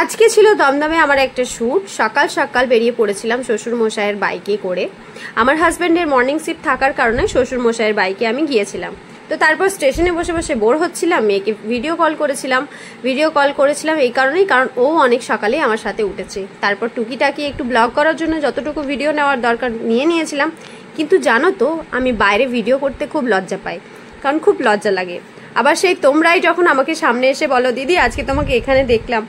আজকে ছিল দমদমে আমার একটা শ্যুট। সকাল সকাল বেরিয়ে পড়েছিলাম শ্বশুর মশাইয়ের বাইকে করে। আমার হাজব্যান্ডের মর্নিং শিফট থাকার কারণে শ্বশুর মশাইয়ের বাইকে আমি গিয়েছিলাম। তো তারপর স্টেশনে বসে বসে বোর হচ্ছিলাম, মেয়েকে ভিডিও কল করেছিলাম এই কারণেই, কারণ ও অনেক সকালে আমার সাথে উঠেছে। তারপর টুকিটাকি একটু ব্লগ করার জন্য যতটুকু ভিডিও নেওয়ার দরকার নিয়েছিলাম। কিন্তু জানো তো, আমি বাইরে ভিডিও করতে খুব লজ্জা পাই, কারণ খুব লজ্জা লাগে। আবার সেই তোমরাই যখন আমাকে সামনে এসে বলো, দিদি আজকে তোমাকে এখানে দেখলাম,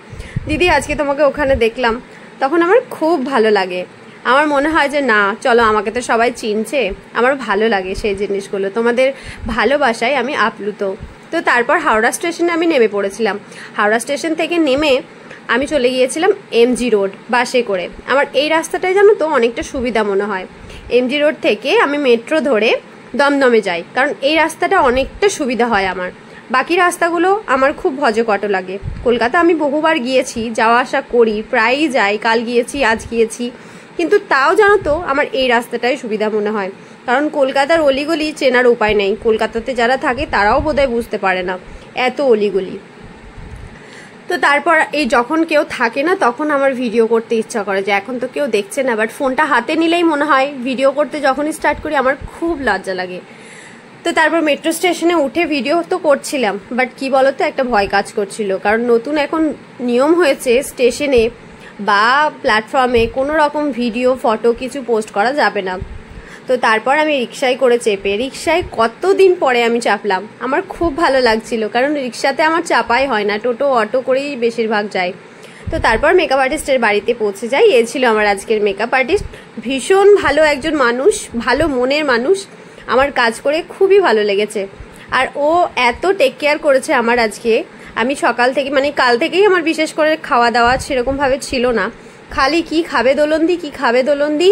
দিদি আজকে তোমাকে ওখানে দেখলাম, তখন আমার খুব ভালো লাগে। আমার মনে হয় যে না, চলো, আমাকে তো সবাই চিনছে, আমার ভালো লাগে সেই জিনিসগুলো। তোমাদের ভালোবাসায় আমি আপ্লুত। তো তারপর হাওড়া স্টেশনে আমি নেমে পড়েছিলাম। হাওড়া স্টেশন থেকে নেমে আমি চলে গিয়েছিলাম এমজি রোড বাসে করে। আমার এই রাস্তাটায় জানো তো অনেকটা সুবিধা মনে হয়। এমজি রোড থেকে আমি মেট্রো ধরে দমদমে যাই, কারণ এই রাস্তাটা অনেকটা সুবিধা হয় আমার। বাকি রাস্তাগুলো আমার খুব ভজকট লাগে। কলকাতা আমি বহুবার গিয়েছি, যাওয়া আসা করি, প্রায়ই যাই, কাল গিয়েছি, আজ গিয়েছি, কিন্তু তাও জানো তো আমার এই রাস্তাটাই সুবিধা মনে হয়। কারণ কলকাতার অলিগলি চেনার উপায় নেই। কলকাতাতে যারা থাকে তারাও বোধহয় বুঝতে পারে না এত অলিগলি। তো তারপর এই যখন কেউ থাকে না, তখন আমার ভিডিও করতে ইচ্ছা করে যে এখন তো কেউ দেখছে না, বাট ফোনটা হাতে নিলেই মনে হয় ভিডিও করতে যখনই স্টার্ট করি আমার খুব লজ্জা লাগে। তো তারপর মেট্রো স্টেশনে উঠে ভিডিও তো করছিলাম, বাট কি বলতো, একটা ভয় কাজ করছিল। কারণ নতুন এখন নিয়ম হয়েছে, স্টেশনে বা প্ল্যাটফর্মে কোনো রকম ভিডিও ফটো কিছু পোস্ট করা যাবে না। তো তারপর আমি রিক্সায় করে চেপে, রিক্সায় কতদিন পরে আমি চাপলাম, আমার খুব ভালো লাগছিল। কারণ রিক্সাতে আমার চাপাই হয় না, টোটো অটো করেই বেশিরভাগ যাই। তো তারপর মেকআপ আর্টিস্টের বাড়িতে পৌঁছে যাই। এ ছিল আমার আজকের মেকআপ আর্টিস্ট। ভীষণ ভালো একজন মানুষ, ভালো মনের মানুষ। আমার কাজ করে খুবই ভালো লেগেছে। আর ও এত টেক কেয়ার করেছে আমার আজকে। আমি সকাল থেকে কাল থেকেই আমার বিশেষ করে খাওয়া দাওয়া সেরকমভাবে ছিল না, খালি কি খাবে দোলন্দি,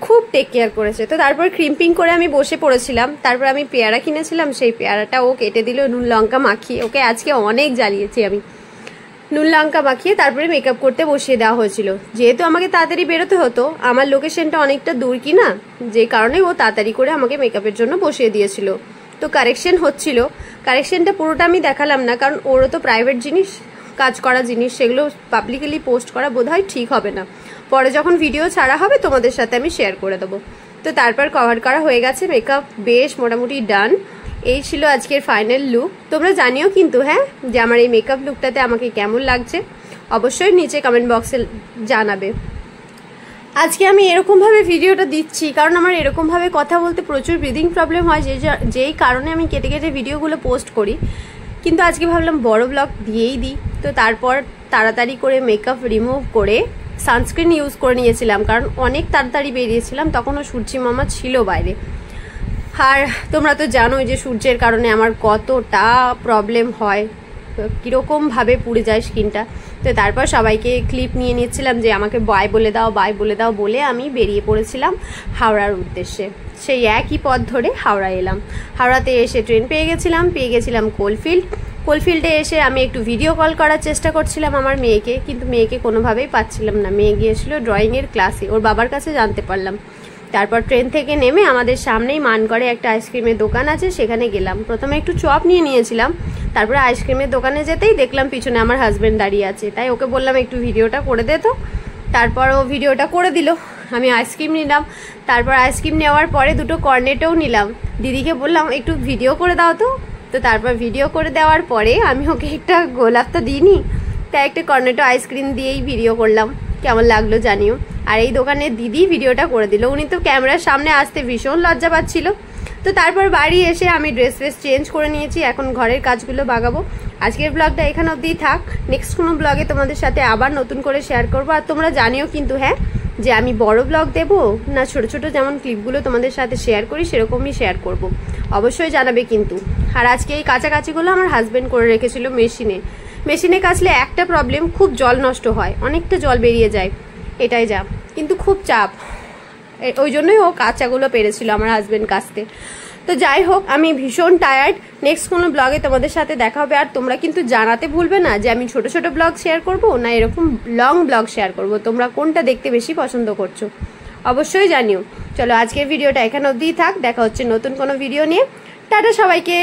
খুব টেক কেয়ার করেছে। তো তারপর ক্রিম্পিং করে আমি বসে পড়েছিলাম। তারপর আমি পেয়ারা কিনেছিলাম, সেই পেয়ারাটা ও কেটে দিল নুন লঙ্কা মাখিয়ে। ওকে আজকে অনেক জ্বালিয়েছি আমি, নুন লঙ্কা মাখিয়ে তারপরে মেকআপ করতে বসিয়ে দেওয়া হয়েছিল। যেহেতু আমাকে তাড়াতাড়ি বেরোতে হতো, আমার লোকেশনটা অনেকটা দূর কি না, যে কারণে ও তাড়াতাড়ি করে আমাকে মেকআপের জন্য বসিয়ে দিয়েছিল। তো কারেকশন হচ্ছিল, কারেকশনটা পুরোটা আমি দেখালাম না, কারণ ওরও তো প্রাইভেট জিনিস, কাজ করা জিনিস, সেগুলো পাবলিকলি পোস্ট করা বোধহয় ঠিক হবে না। পরে যখন ভিডিও ছাড়া হবে তোমাদের সাথে আমি শেয়ার করে দেবো। তো তারপর কভার করা হয়ে গেছে, মেকআপ বেশ মোটামুটি ডান। এই ছিল আজকের ফাইনাল লুক। তোমরা জানিও কিন্তু হ্যাঁ, যে আমার এই মেকআপ লুকটাতে আমাকে কেমন লাগছে, অবশ্যই নিচে কমেন্ট বক্সে জানাবে। আজকে আমি এরকমভাবে ভিডিওটা দিচ্ছি কারণ আমার এরকমভাবে কথা বলতে প্রচুর ব্রিদিং প্রবলেম হয়, যেই কারণে আমি কেটে কেটে ভিডিওগুলো পোস্ট করি। কিন্তু আজকে ভাবলাম বড় ব্লগ দিয়েই দিই। তো তারপর তাড়াতাড়ি করে মেকআপ রিমুভ করে সানস্ক্রিন ইউজ করে নিয়েছিলাম, কারণ অনেক তাড়াতাড়ি বেরিয়েছিলাম, তখনও সূর্যি মামা ছিল বাইরে। আর তোমরা তো জানোই যে সূর্যের কারণে আমার কতটা প্রবলেম হয়, কীরকমভাবে পুড়ে যায় স্কিনটা। তো তারপর সবাইকে ক্লিপ নিয়ে নিচ্ছিলাম যে আমাকে বাই বলে দাও বলে আমি বেরিয়ে পড়েছিলাম হাওড়ার উদ্দেশ্যে। সেই একই পথ ধরে হাওড়া এলাম। হাওড়াতে এসে ট্রেন পেয়ে গেছিলাম কোলফিল্ডে এসে আমি একটু ভিডিও কল করার চেষ্টা করছিলাম আমার মেয়েকে, কিন্তু মেয়েকে কোনোভাবেই পাচ্ছিলাম না। মেয়ে গিয়েছিল ড্রয়িংয়ের ক্লাসে, ওর বাবার কাছে জানতে পারলাম। তারপর ট্রেন থেকে নেমে আমাদের সামনেই মানগড়ে একটা আইসক্রিমের দোকান আছে, সেখানে গেলাম। প্রথমে একটু চপ নিয়েছিলাম, তারপরে আইসক্রিমের দোকানে যেতেই দেখলাম পিছনে আমার হাজব্যান্ড দাঁড়িয়ে আছে, তাই ওকে বললাম একটু ভিডিওটা করে দে তো। তারপর ও ভিডিওটা করে দিল, আমি আইসক্রিম নিলাম। তারপর আইসক্রিম নেওয়ার পরে দুটো কর্নেটও নিলাম। দিদিকে বললাম একটু ভিডিও করে দাও তো। তো তারপর ভিডিও করে দেওয়ার পরে আমি ওকে একটা গোলাপ তো দিইনি, তাই একটা কর্নেটো আইসক্রিম দিয়েই ভিডিও করলাম। কেমন লাগলো জানিও। আর এই দোকানে দিদি ভিডিওটা করে দিল, উনি তো ক্যামেরার সামনে আসতে ভীষণ লজ্জা পাচ্ছিল। তো তারপর বাড়ি এসে আমি ড্রেস চেঞ্জ করে নিয়েছি, এখন ঘরের কাজগুলো বাগাবো। আজকের ব্লগটা এখানে অবধিই থাক, নেক্সট কোনো ব্লগে তোমাদের সাথে আবার নতুন করে শেয়ার করবো। আর তোমরা জানিও কিন্তু হ্যাঁ, যে আমি বড় ব্লগ দেবো না ছোট ছোট যেমন ক্লিপগুলো তোমাদের সাথে শেয়ার করি সেরকমই শেয়ার করব, অবশ্যই জানাবে কিন্তু। আর আজকে এই কাছাকাছিগুলো আমার হাজব্যান্ড করে রেখেছিল মেশিনে কাচলে একটা প্রবলেম, খুব জল নষ্ট হয়, অনেকটা জল বেরিয়ে যায়, এটাই যা, কিন্তু খুব চাপ, ওই জন্যই ও কাঁচাগুলো পেরেছিল আমার হাজব্যান্ড কাচতে। তো যাই হোক, আমি ভীষণ টায়ার্ড। নেক্সট কোনো ব্লগে তোমাদের সাথে দেখা হবে। আর তোমরা কিন্তু জানাতে ভুলবে না যে আমি ছোট ছোট ব্লগ শেয়ার করব না এরকম লং ব্লগ শেয়ার করব, তোমরা কোনটা দেখতে বেশি পছন্দ করছো অবশ্যই জানিও। চলো আজকের ভিডিওটা এখানে অবধিই থাক, দেখা হচ্ছে নতুন কোনো ভিডিও নিয়ে। টাটা সবাইকে।